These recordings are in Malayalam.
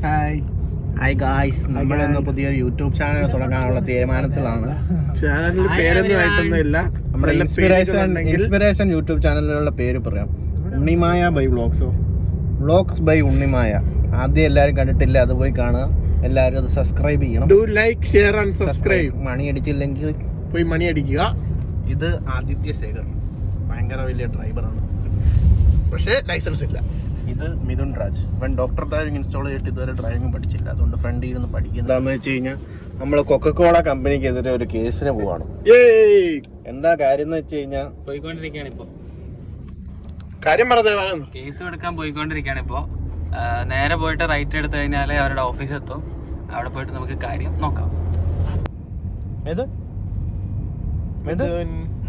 ഹായ് ഗായ്സ്, നമ്മളിന്ന് പുതിയൊരു യൂട്യൂബ് ചാനൽ തുടങ്ങാനുള്ള തീരുമാനത്തിലാണ്. ചാനലിൽ പേരൊന്നും ആയിട്ടൊന്നുമില്ല. നമ്മുടെ ഇൻസ്പിറേഷൻ യൂട്യൂബ് ചാനലുകളുടെ പേര് പറയാം. Unnimaya by vlogs by Unnimaya. ആദ്യം എല്ലാവരും കണ്ടിട്ടില്ല, അത് പോയി കാണുക. എല്ലാവരും അത് സബ്സ്ക്രൈബ് ചെയ്യണം. Do like, share and subscribe. മണി അടിച്ചില്ലെങ്കിൽ പോയി മണി അടിക്കുക. ഇത് ആദിത്യ ശേഖർ, ഭയങ്കര വലിയ ഡ്രൈവറാണ്, പക്ഷേ ലൈസൻസ് ഇല്ല. ഇത് മിഥുൻ രാജ്. ഇവൻ ഡോക്ടർ ഡ്രൈവിംഗ് ഇൻസ്റ്റാൾ ചെയ്തിട്ട് ഇതുവരെ ഡ്രൈവിംഗ് പഠിച്ചില്ല, അതുകൊണ്ട് ഫ്രണ്ടിൽ ഇരുന്ന് പഠിക്കുന്നത്. എന്താണെന്ന് വെച്ച് കഴിഞ്ഞാൽ നമ്മൾ കൊക്കക്കോള കമ്പനിക്കെതിരെ ഒരു കേസിന് പോവാണ്. എന്താ കാര്യം എന്ന് വെച്ച് കഴിഞ്ഞാൽ പോയിക്കൊണ്ടിരിക്കുകയാണ് ഇപ്പൊ. കാര്യം പറഞ്ഞ കേസ് എടുക്കാൻ പോയിക്കൊണ്ടിരിക്കുകയാണ് ഇപ്പൊ. നേരെ പോയിട്ട് റൈറ്റ് എടുത്തു കഴിഞ്ഞാലേ അവരുടെ ഓഫീസ് എത്തും. അവിടെ പോയിട്ട് നമുക്ക് കാര്യം നോക്കാം.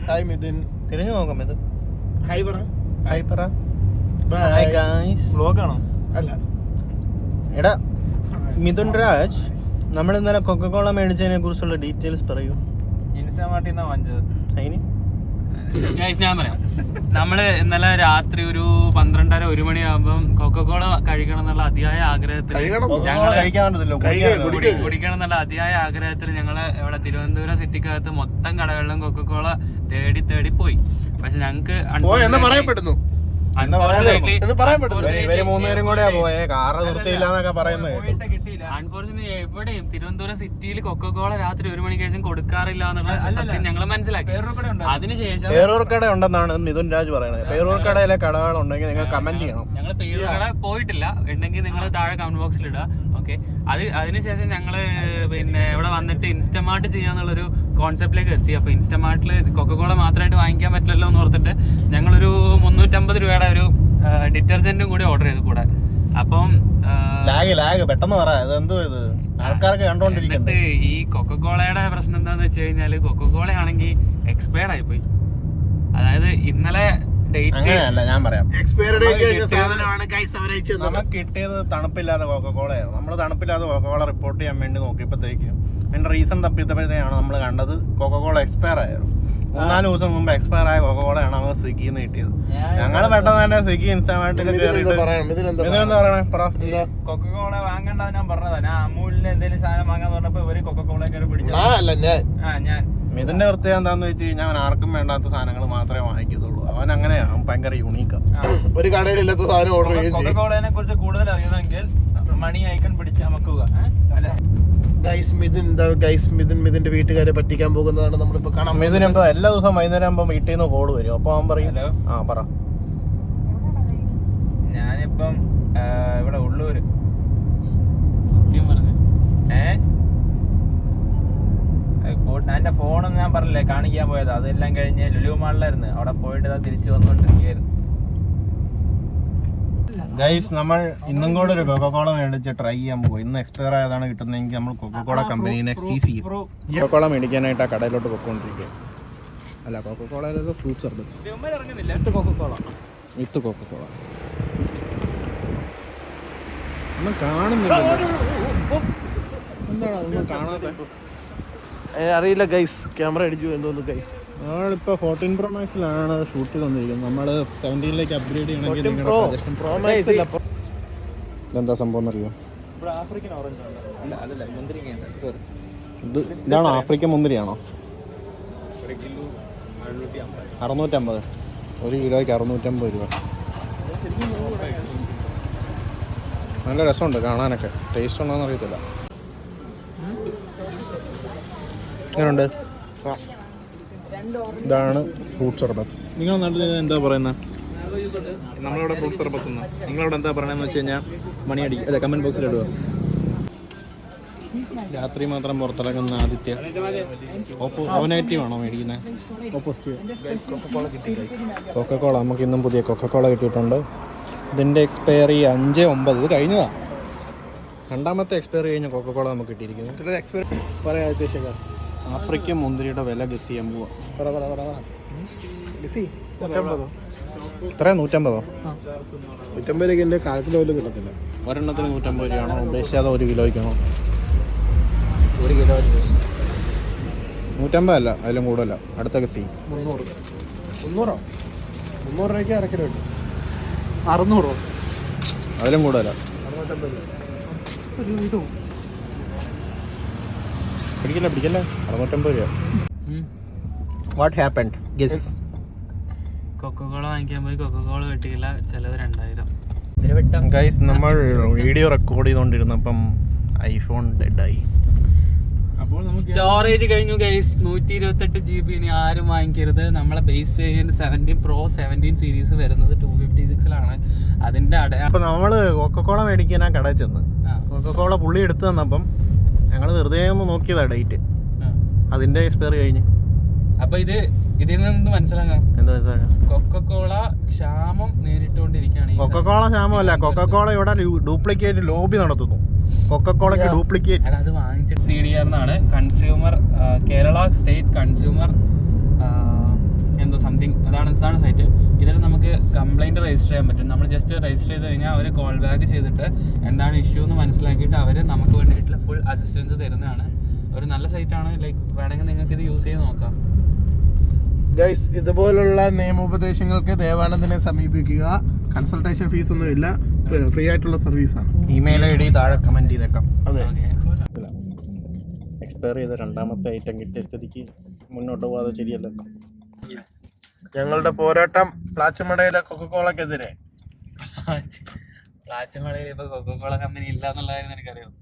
ഹായ് മിഥുൻ, തിരിഞ്ഞു നോക്കാം. ഇത് ഹായ് പറ. ഹായ് പറ. Hi guys. വ്ലോഗാണോ? അല്ല, എടാ മിഥുൻ രാജ്, നമ്മൾ ഇന്നലെ കൊക്കക്കോള മേടിച്ചതിനെ കുറിച്ചുള്ള ഡീറ്റെയിൽസ് പറയൂ. ഇൻസ്റ്റാമാർട്ടിന്നാ വാങ്ങിച്ചത്. അതിന് ഞാൻ പറയാം. നമ്മള് ഇന്നലെ രാത്രി ഒരു 12:30-1 മണിയാകുമ്പം കൊക്കക്കോള കഴിക്കണം എന്നുള്ള അതിയായ ആഗ്രഹത്തിൽ കുടിക്കണം എന്നുള്ള അതിയായ ആഗ്രഹത്തിൽ ഞങ്ങള് ഇവിടെ തിരുവനന്തപുരം സിറ്റിക്കകത്ത് മൊത്തം കടകളിലും കൊക്കക്കോള തേടി പോയി. പക്ഷെ ഞങ്ങക്ക് അൺഫോർച്ചുനേറ്റ്ലി എവിടെയും തിരുവനന്തപുരം സിറ്റിയിൽ കൊക്കക്കോള രാത്രി 1 മണിക്ക് ശേഷം കൊടുക്കാറില്ല എന്നുള്ള സത്യം ഞങ്ങൾ മനസ്സിലാക്കി. അതിനുശേഷം പേരൂർ കട ഉണ്ടെന്നാണ് മിഥുൻ രാജ് പറയുന്നത്. പേരൂർ കടയിലെ കടകൾ ഉണ്ടെങ്കിൽ നിങ്ങൾ കമന്റ് ചെയ്യണം. ഞങ്ങൾ പേരൂർ കട പോയിട്ടില്ല, ഉണ്ടെങ്കിൽ നിങ്ങൾ താഴെ കമന്റ് ബോക്സിൽ ഇടുക. ഓക്കെ, അതിനുശേഷം ഞങ്ങള് പിന്നെ ഇവിടെ വന്നിട്ട് ഇൻസ്റ്റമാർട്ട് ചെയ്യാന്നുള്ളൊരു കോൺസെപ്റ്റിലേക്ക് എത്തി. അപ്പൊ ഇൻസ്റ്റമാർട്ടിൽ കൊക്കക്കോള മാത്രമായിട്ട് വാങ്ങിക്കാൻ പറ്റില്ലല്ലോ എന്ന് ഓർത്തിട്ട് ഞങ്ങളൊരു 350 രൂപയുടെ ഒരു ഡിറ്റർജന്റും കൂടി ഓർഡർ ചെയ്തു കൂടെ. അപ്പം പെട്ടെന്ന് പറ, ഇത് ആൾക്കാരൊക്കെ കണ്ടോണ്ടിരിക്കുന്നുണ്ട്. ഈ കൊക്കക്കോളയുടെ പ്രശ്നം എന്താന്ന് വെച്ച് കഴിഞ്ഞാല് കൊക്കക്കോള ആണെങ്കിൽ എക്സ്പയർഡ് ആയിപ്പോയി. അതായത് ഇന്നലെ ഞാൻ പറയാം, നമുക്ക് കിട്ടിയത് തണുപ്പില്ലാത്ത കൊക്കക്കോളയായിരുന്നു. നമ്മൾ തണുപ്പില്ലാത്ത കൊക്കക്കോള റിപ്പോർട്ട് ചെയ്യാൻ വേണ്ടി നോക്കിയപ്പോഴത്തേക്കും അതിന്റെ റീസൺ തപ്പിയപ്പോഴത്തേക്കാണ് നമ്മൾ കണ്ടത് കൊക്കക്കോള എക്സ്പയർ ആയിരുന്നു. 3-4 ദിവസം മുമ്പ് എക്സ്പയർ ആയ കൊക്കക്കോളയാണ് അവർ സ്വിഗ്ഗിയിൽ നിന്ന് കിട്ടിയത്. ഞങ്ങൾ പെട്ടെന്ന് തന്നെ സ്വിഗ്ഗി ഇൻസ്റ്റാമാർട്ടിൽ കൊക്കക്കോള വാങ്ങണ്ട ഞാൻ പറഞ്ഞതാ. ഞാൻ അമൂലിന്റെ എന്തെങ്കിലും സാധനം വാങ്ങാൻ പറഞ്ഞപ്പോ ഇവര് കൊക്കക്കോള പിടിച്ചു. മിഥുന്റെ പ്രത്യേകത എന്താന്ന് വെച്ച് കഴിഞ്ഞാൽ അവൻ ആർക്കും വേണ്ടാത്ത സാധനങ്ങൾ മാത്രമേ വാങ്ങിക്കത്തുള്ളൂ. അവൻ അങ്ങനെയാ, അവൻ ഭയങ്കര യൂണീക്കാ. ഒരു കടയിലില്ലാത്ത സാധനം ഓർഡർ ചെയ്യും. കൊക്കക്കോളനെ കുറിച്ച് കൂടുതൽ അറിയണമെങ്കിൽ മണി ഐക്കൺ പിടിച്ച് അമക്കുക. മിഥുന്റെ വീട്ടുകാരെ പറ്റിക്കാൻ പോകുന്നതാണ് നമ്മളിപ്പോ കാണാം. മിഥുനിപ്പോ എല്ലാ ദിവസവും വൈകുന്നേരം ആകുമ്പോ വീട്ടിൽ നിന്ന് കോള് വരും. അപ്പൊ അവൻ പറയും, പറ. ഞാനിപ്പം ഇവിടെ ഉള്ളൂര്. സത്യം പറഞ്ഞു എന്റെ ഫോണൊന്നും ഞാൻ പറഞ്ഞില്ലേ കാണിക്കാൻ പോയത്. അതെല്ലാം കഴിഞ്ഞ് ലുലു മാളിലായിരുന്നു. അവിടെ പോയിട്ട് തിരിച്ചു വന്നോണ്ടിരിക്കുകയായിരുന്നു. ഗൈസ്, നമ്മൾ ഇന്നും കൂടെ ഒരു കൊക്കക്കോള മേടിച്ച് ട്രൈ ചെയ്യാൻ പോകും. ഇന്ന് എക്സ്പയർ ആയതാണ് കിട്ടുന്നതെങ്കിൽ നമ്മൾ കൊക്കക്കോള കമ്പനീനെ സീസ് ചെയ്യും. കൊക്കക്കോള മേടിക്കാനായിട്ട് ആ കടയിലോട്ട് പൊക്കോണ്ടിരിക്കുക. അല്ല, കൊക്കക്കോളയിലത് ഫ്രൂട്ട് സർബത്ത് വിത്ത് കൊക്കക്കോള ഒന്നും കാണുന്നില്ല. എന്താണ് അതൊന്നും കാണാത്ത? അറിയില്ല ഗൈസ്, ക്യാമറ അടിച്ചു എന്തോന്നു ഗൈസ്. നമ്മളിപ്പോ 14 Pro Maxലാണ് ഷൂട്ട് ചെയ്തോണ്ടിരിക്കുന്നത്. നമ്മള് 17ലേക്ക് അപ്ഗ്രേഡ് ചെയ്യണമെങ്കിൽ എന്താ സംഭവം എന്നറിയോ? ഇതാണോ ആഫ്രിക്കൻ മുന്തിരിയാണോ? 650, 1 കിലോയ്ക്ക് 650 രൂപ. നല്ല രസമുണ്ട് കാണാനൊക്കെ. ടേസ്റ്റ് ഉണ്ടോന്ന് അറിയത്തില്ല. എങ്ങനെയുണ്ട്? ഇതാണ് ഫ്രൂട്ട് സർബത്ത്. നിങ്ങളുടെ നാട്ടിൽ എന്താ പറയുന്നത്? നമ്മളിവിടെ ഫ്രൂട്ട് സർബത്ത്. നിങ്ങളവിടെ എന്താ പറയണമെന്ന് വെച്ച് കഴിഞ്ഞാൽ മണി അടിക്കുക. അല്ല, കമന്റ് ബോക്സിൽ ഇടുക. രാത്രി മാത്രം പുറത്തിറങ്ങുന്ന ആദിത്യ ഓപ്പോസിറ്റീവ് ആണോ മേടിക്കുന്നത്? ഓപ്പോസിറ്റീവ്. കൊക്കക്കോള നമുക്ക് ഇന്നും പുതിയ കൊക്കക്കോള കിട്ടിയിട്ടുണ്ട്. ഇതിൻ്റെ എക്സ്പയറി 5/9. ഇത് കഴിഞ്ഞതാണ്. രണ്ടാമത്തെ എക്സ്പയറി കഴിഞ്ഞ കൊക്കക്കോള നമുക്ക് കിട്ടിയിരിക്കുന്നു. പറയാം ആദിത്യ ശേഖർ. ആഫ്രിക്കൻ മുന്തിരിയുടെ വില ഗസ് ചെയ്യാൻ പോവാ. ഇത്ര 150? 150 രൂപ കാൽ കിലോ പോലും കിട്ടത്തില്ല. ഒരെണ്ണത്തിന് 150 രൂപയാണോ ഉദ്ദേശിക്കാതെ? 1 കിലോയ്ക്കാണോ? 1 കിലോ 150 അല്ല, അതിലും കൂടുതല. അടുത്ത ഗസ് ചെയ്യും. 300 രൂപയ്ക്ക് അരക്കിലോ കിട്ടും. 600 അതിലും കൂടുതലാ. 650 പിടിക്കല്ലേ 650 രൂപ. What happened guess? കൊക്കോകോള വാങ്ങിക്കാൻ പോയി, കൊക്കോകോള കിട്ടിയില്ല, ചെലവ് 2000. ഗൈസ്, നമ്മൾ വീഡിയോ റെക്കോർഡ് ചെയ്തുകൊണ്ടിരുന്നപ്പം ഐഫോൺ ഡെഡായി. അപ്പോൾ നമുക്ക് സ്റ്റോറേജ് കഴിഞ്ഞു ഗൈസ്. 128 GB ഇനി ആരും വാങ്ങിക്കരുത്. നമ്മളെ ബേസ് വേരിയന്റ് 17 Pro 17 സീരീസ് വരുന്നത് 256-ലാണ്. അതിന്റെ അപ്പൊ നമ്മള് കൊക്കക്കോള മേടിക്കാനാ കടയിൽ ചെന്ന്. കൊക്കക്കോള പുള്ളി എടുത്തു തന്നപ്പം ഞങ്ങൾ വെറുതെ ഒന്ന് നോക്കിയതാ ഡേറ്റ്. അതിന്റെ എക്സ്പയറി കഴിഞ്ഞ്. അപ്പൊ ഇതിൽ നിന്ന് മനസ്സിലാക്കാം എന്താ മനസ്സിലാക്കാം? കൊക്കക്കോള ക്ഷാമം നേരിട്ടുകൊണ്ടിരിക്കുകയാണ്. കൊക്കക്കോള ക്ഷാമമല്ല, കൊക്കക്കോള ഇവിടെ ഡ്യൂപ്ലിക്കേറ്റ് ലോബി നടത്തുന്നു. കൊക്കക്കോളയ്ക്ക് ഡ്യൂപ്ലിക്കേറ്റ്. അത് വാങ്ങിച്ചിട്ട് CDR എന്നാണ്, കൺസ്യൂമർ കേരള സ്റ്റേറ്റ് കൺസ്യൂമർ എന്തോ സംതിങ്, അതാണ് സൈറ്റ്. ഇതിൽ നമുക്ക് കംപ്ലൈന്റ് രജിസ്റ്റർ ചെയ്യാൻ പറ്റും. നമ്മൾ ജസ്റ്റ് രജിസ്റ്റർ ചെയ്ത് കഴിഞ്ഞാൽ അവർ കോൾ ബാക്ക് ചെയ്തിട്ട് എന്താണ് ഇഷ്യൂ എന്ന് മനസ്സിലാക്കിയിട്ട് അവർ നമുക്ക് വേണ്ടിയിട്ടുള്ള ഫുൾ അസിസ്റ്റൻസ് തരുന്നതാണ്. ഒരു നല്ല സൈറ്റാണ്. ലൈക്ക് വേണമെങ്കിൽ നിങ്ങൾക്ക് ഇത് യൂസ് ചെയ്ത് നോക്കാം. ഗൈസ്, ഇതുപോലുള്ള നിയമോപദേശങ്ങൾക്ക് ദേവാനന്ദനെ സമീപിക്കുക. കൺസൾട്ടേഷൻ ഫീസ് ഒന്നുമില്ല, ഫ്രീ ആയിട്ടുള്ള സർവീസാണ്. ഇമെയിൽ ID താഴെ കമന്റ് ചെയ്തേക്കാം. അതെ, എക്സ്പയർ ചെയ്ത രണ്ടാമത്തെ ഐറ്റം കിട്ടിയ സ്ഥിതിക്ക് മുന്നോട്ട് പോകാതെ ശരിയല്ലോ. ഞങ്ങളുടെ പോരാട്ടം പ്ലാച്ചിമടയിലെ കൊക്കക്കോളക്കെതിരെ. പ്ലാച്ചിമടയിൽ ഇപ്പൊ കൊക്കോകോള കമ്പനി ഇല്ല എന്നുള്ളതായിരുന്നു എനിക്കറിയാം.